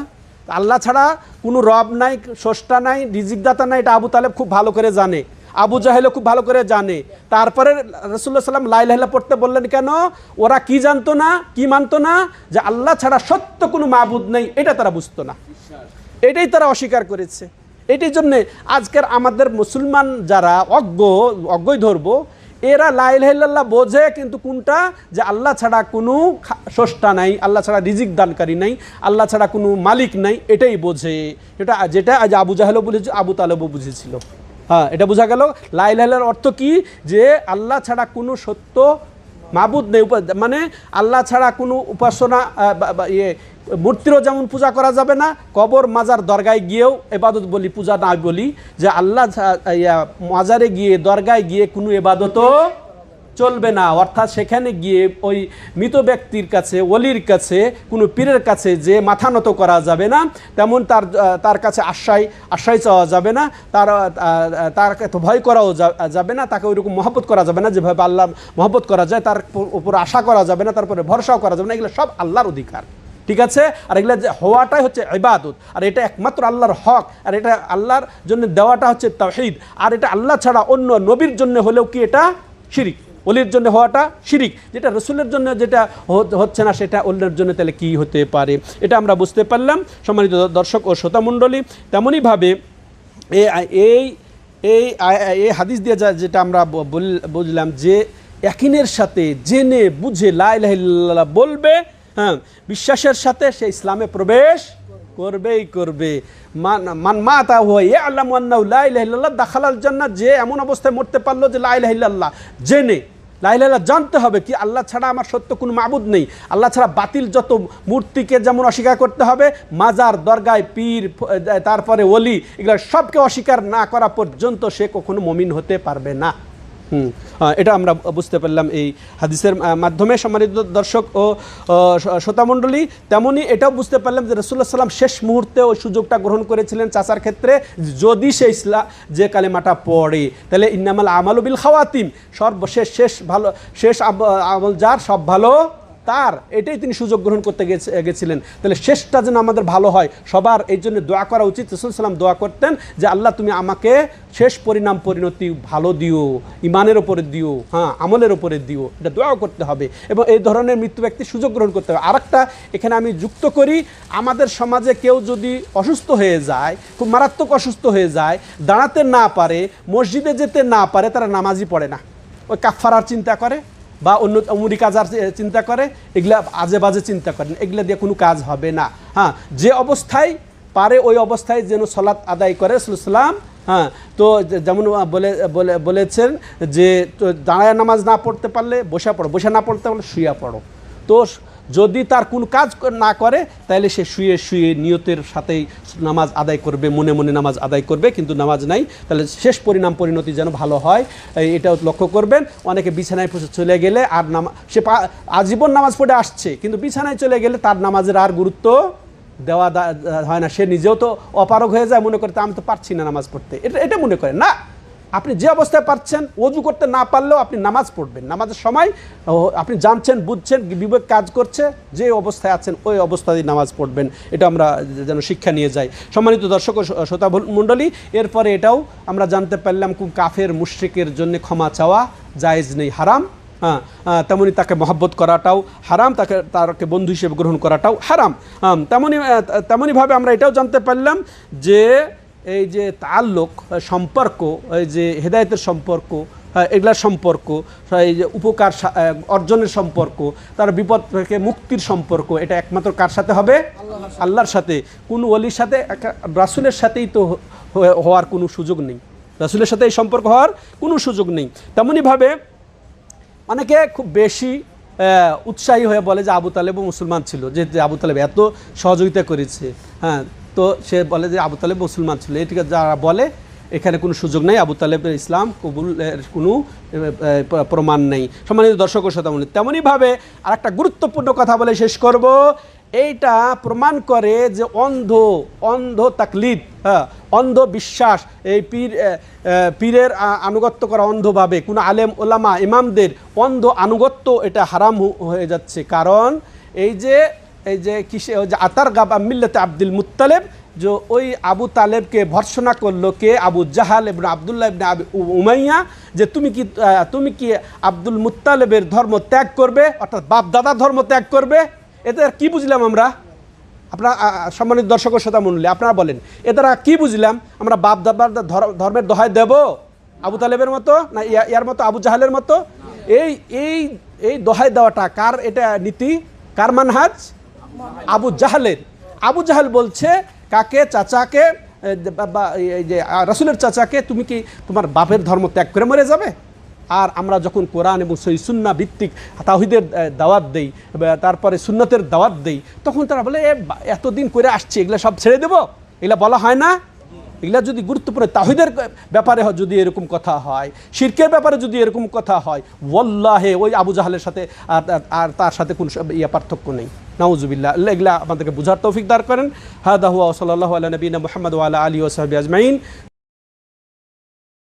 আল্লাহ ছাড়া কোনো রব নাই, স্রষ্টা নাই, রিজিকদাতা নাই, এটা আবু তালেব খুব ভালো করে জানে, আবু জাহেলও খুব ভালো করে জানে। তারপরে রাসূলুল্লাহ সাল্লাম লা ইলাহা ইল্লাল্লাহ পড়তে বললেন কেন? ওরা কি জানতো না, কি মানতো না? যে আল্লাহ ছাড়া সত্য কোনো মাবুদ নেই, এটা তারা বুঝতো না, এটাই তারা অস্বীকার করেছে। এটির জন্যে আজকের আমাদের মুসলমান যারা অজ্ঞই ধরবো, এরা লা ইলাহা ইল্লাল্লাহ বোঝে, কিন্তু কোনটা যে আল্লাহ ছাড়া কোনো স্রষ্টা নাই, আল্লাহ ছাড়া রিজিক দানকারী নাই, আল্লাহ ছাড়া কোনো মালিক নাই, এটাই বোঝে। যেটা আজ আবু জাহেলও বুঝেছে, আবু তালেবও বুঝেছিল। হ্যাঁ, এটা বোঝা গেল লা ইলাহা ইল্লাল্লাহর অর্থ কি, যে আল্লাহ ছাড়া কোনো সত্য মাবুদ নেই, মানে আল্লাহ ছাড়া কোনো উপাসনা মূর্তিরও যেমন পূজা করা যাবে না, কবর মাজার দরগায় গিয়েও এবাদত বলি, পূজা না বলি, যে আল্লাহ মাজারে গিয়ে দরগায় গিয়ে কোনো এবাদতও চলবে না। অর্থাৎ সেখানে গিয়ে ওই মৃত ব্যক্তির কাছে, ওলির কাছে, কোনো পীরের কাছে যে মাথা নত করা যাবে না, তেমন তার কাছে আশ্রয় চাওয়া যাবে না, তার ভয় করাও যাবে না, তাকে ওইরকম মহব্বত করা যাবে না যেভাবে আল্লাহ মহব্বত করা যায়, তার উপর আশা করা যাবে না, তারপরে ভরসাও করা যাবে না। এগুলো সব আল্লাহর অধিকার, ঠিক আছে। আর এগুলো যে হওয়াটাই হচ্ছে ইবাদত, আর এটা একমাত্র আল্লাহর হক, আর এটা আল্লাহর জন্য দেওয়াটা হচ্ছে তাওহীদ। আর এটা আল্লাহ ছাড়া অন্য নবীর জন্য হলেও কি এটা শিরিক, ওলির জন্য হওয়াটা শিরিক। যেটা রসুলের জন্য যেটা হচ্ছে না, সেটা অন্যের জন্য তাহলে কি হতে পারে, এটা আমরা বুঝতে পারলাম সম্মানিত দর্শক ও শ্রোতামণ্ডলী। তেমনইভাবে এই হাদিস দিয়ে যেটা আমরা বুঝলাম যে ইয়াকিনের সাথে জেনে বুঝে লা ইলাহা ইল্লাল্লাহ বলবে, হ্যাঁ, বিশ্বাসের সাথে সে ইসলামে প্রবেশ করবে। মান মাতা হুয়া ইয়ালামু আন্নাহু লা ইলাহা ইল্লাল্লাহ দাখালাল জান্নাহ, যে এমন অবস্থায় মরতে পারলো যে লা ইলাহা ইল্লাল্লাহ জেনে, লা ইলাহা ইল্লাল্লাহ জানতে হবে কি আল্লাহ ছাড়া আমার সত্য কোনো মাবুদ নেই, আল্লাহ ছাড়া বাতিল যত মূর্তিকে যেমন অস্বীকার করতে হবে, মাজার দরগায় পীর তারপরে ওলি এগুলো সবকে অস্বীকার না করা পর্যন্ত সে কখনো মুমিন হতে পারবে না। এটা আমরা বুঝতে পারলাম এই হাদিসের মাধ্যমে সম্মানিত দর্শক ও শ্রোতামণ্ডলী। তেমনই এটাও বুঝতে পারলাম যে রাসূলুল্লাহ সাল্লাল্লাহু আলাইহি ওয়াসাল্লাম শেষ মুহূর্তে ওই সুযোগটা গ্রহণ করেছিলেন চাচার ক্ষেত্রে, যদি সে যে কালেমাটা পড়ে, তাহলে ইন্নামাল আমালু বিল খাওয়াতিম, সর্বশেষ ভালো, শেষ আমল যার সব ভালো তার, এটাই তিনি সুযোগ গ্রহণ করতে গেছিলেন। তাহলে শেষটা যেন আমাদের ভালো হয়, সবার এই জন্য দোয়া করা উচিত। রাসূল সাল্লাম দোয়া করতেন যে আল্লাহ তুমি আমাকে শেষ পরিণতি ভালো দিও, ইমানের ওপরে দিও, হ্যাঁ, আমলের ওপরে দিও, এটা দোয়াও করতে হবে। এবং এই ধরনের মৃত্যু ব্যক্তির সুযোগ গ্রহণ করতে হবে। আরেকটা এখানে আমি যুক্ত করি, আমাদের সমাজে কেউ যদি অসুস্থ হয়ে যায়, খুব মারাত্মক অসুস্থ হয়ে যায়, দাঁড়াতে না পারে, মসজিদে যেতে না পারে, তারা নামাজই পড়ে না, ওই কাফারার চিন্তা করে বা অন্য অমুরি কাজার চিন্তা করে, এগুলা আজে বাজে চিন্তা করেন, এগুলা দিয়ে কোনো কাজ হবে না। হ্যাঁ, যে অবস্থায় পারে ওই অবস্থায় যেন সালাত আদায় করে রাসূলুল্লাহ সাল্লাল্লাহু আলাইহি ওয়াসাল্লাম। হ্যাঁ, তো যেমন বলেছেন যে দাঁড়ায় নামাজ না পড়তে পারলে বসে পড়ো, বসে না পড়তে পারলে শুয়ে পড়ো। তো যদি তার কোনো কাজ না করে, তাহলে সে শুয়ে নিয়তের সাথেই নামাজ আদায় করবে, মনে মনে নামাজ আদায় করবে, কিন্তু নামাজ নাই, তাহলে শেষ পরিণতি যেন ভালো হয়, এটাও লক্ষ্য করবেন। অনেকে বিছানায় চলে গেলে আর সে আজীবন নামাজ পড়ে আসছে, কিন্তু বিছানায় চলে গেলে তার নামাজের আর গুরুত্ব দেওয়া হয় না, সে নিজেও তো অপারগ হয়ে যায়, মনে করতে আমি তো পারছি না নামাজ পড়তে, এটা মনে করে না। আপনি যে অবস্থায় পারছেন, ওযু করতে না পারলেও আপনি নামাজ পড়বেন, নামাজের সময় আপনি জানছেন, বুঝছেন, বিবেক কাজ করছে, যে অবস্থায় আছেন ওই অবস্থাতেই নামাজ পড়বেন। এটা আমরা যেন শিক্ষা নিয়ে যাই। সম্মানিত দর্শক ও শ্রোতা মণ্ডলী, এরপরে এটাও আমরা জানতে পারলাম কোন কাফের মুশরিকের জন্য ক্ষমা চাওয়া জায়েজ নেই, হারাম। হ্যাঁ, তেমনই তাকে মহব্বত করাটাও হারাম, তাকে বন্ধু হিসেবে গ্রহণ করাটাও হারাম। তেমনইভাবে আমরা এটাও জানতে পারলাম যে এই যে তাআল্লুক সম্পর্ক, এই যে হেদায়েতের সম্পর্ক, এগুলার সম্পর্ক, এই যে উপকার অর্জনের সম্পর্ক, তার বিপদ থেকে মুক্তির সম্পর্ক, এটা একমাত্র কার সাথে হবে? আল্লাহর সাথে। কোনো ওলির সাথে, রাসূলের সাথেই তো হওয়ার কোনো সুযোগ নেই, রাসূলের সাথে এই সম্পর্ক হওয়ার কোনো সুযোগ নেই। তেমনইভাবে অনেকে খুব বেশি উৎসাহী হয়ে বলে যে আবু তালেবও মুসলমান ছিল, যে আবু তালেব এত সহযোগিতা করেছে। হ্যাঁ, তো সে বলে যে আবু তালেব মুসলমান ছিল, এটিকে যারা বলে এখানে কোনো সুযোগ নেই, আবু তালেবের ইসলাম কবুলের কোনো প্রমাণ নেই। সম্মানিত দর্শক ও শ্রোতামণ্ডলী, তেমনইভাবে আর একটা গুরুত্বপূর্ণ কথা বলে শেষ করব। এইটা প্রমাণ করে যে অন্ধ তাকলিদ, হ্যাঁ, অন্ধ বিশ্বাস, এই পীরের আনুগত্য করা অন্ধভাবে, কোনো আলেম ওলামা ইমামদের অন্ধ আনুগত্য, এটা হারাম হয়ে যাচ্ছে। কারণ এই যে আতার গাবা মিল্লাতে আব্দুল মুত্তালিব, যে ওই আবু তালেবকে ভর্ৎসনা করলো কে? আবু জাহাল ইবনে আব্দুল্লাহ ইবনে আবি উমাইয়া, যে তুমি কি আব্দুল মুত্তালিবের ধর্ম ত্যাগ করবে, অর্থাৎ বাপ দাদার ধর্ম ত্যাগ করবে। এতে আর কি বুঝলাম আমরা? আপনারা সম্মানিত দর্শক ও শ্রোতা মণ্ডলী, আপনারা বলেন এ দ্বারা কি বুঝলাম? আমরা বাপ দাদার ধর্মের দোহাই দেব আবু তালেবের মতো, না ইয়ার মতো আবু জাহালের মতো? এই এই এই দোহাই দেওয়াটা কার? এটা নীতি কার? মানহাজ আবু জাহালের। আবু জাহাল বলছে কাকে? চাচাকে, এই যে রাসূলের চাচাকে, তুমি কি তোমার বাপের ধর্ম ত্যাগ করে মরে যাবে? আর আমরা যখন কোরআন এবং সহি সুন্না ভিত্তিক তাওহীদের দাওয়াত দেই, তারপরে সুন্নতের দাওয়াত দেই, তখন তারা বলে এতদিন করে আসছে, এগুলো সব ছেড়ে দেবো? এগুলা বলা হয় না? এগুলা যদি গুরুত্বপূর্ণ তাওহীদের ব্যাপারে যদি এরকম কথা হয়, শিরকের ব্যাপারে যদি এরকম কথা হয়, ওয়াল্লাহে ওই আবু জাহালের সাথে আর তার সাথে কোনো পার্থক্য নেই। নাউজুবিল্লাহ। এগুলা আমাদেরকে বুঝার তৌফিক দান করেন। হাদা হুয়া সাল্লাল্লাহু আলা নবিয়িনা মুহাম্মদ ওয়া আলা আলিহি ওয়া সাহবিহি আজমাইন।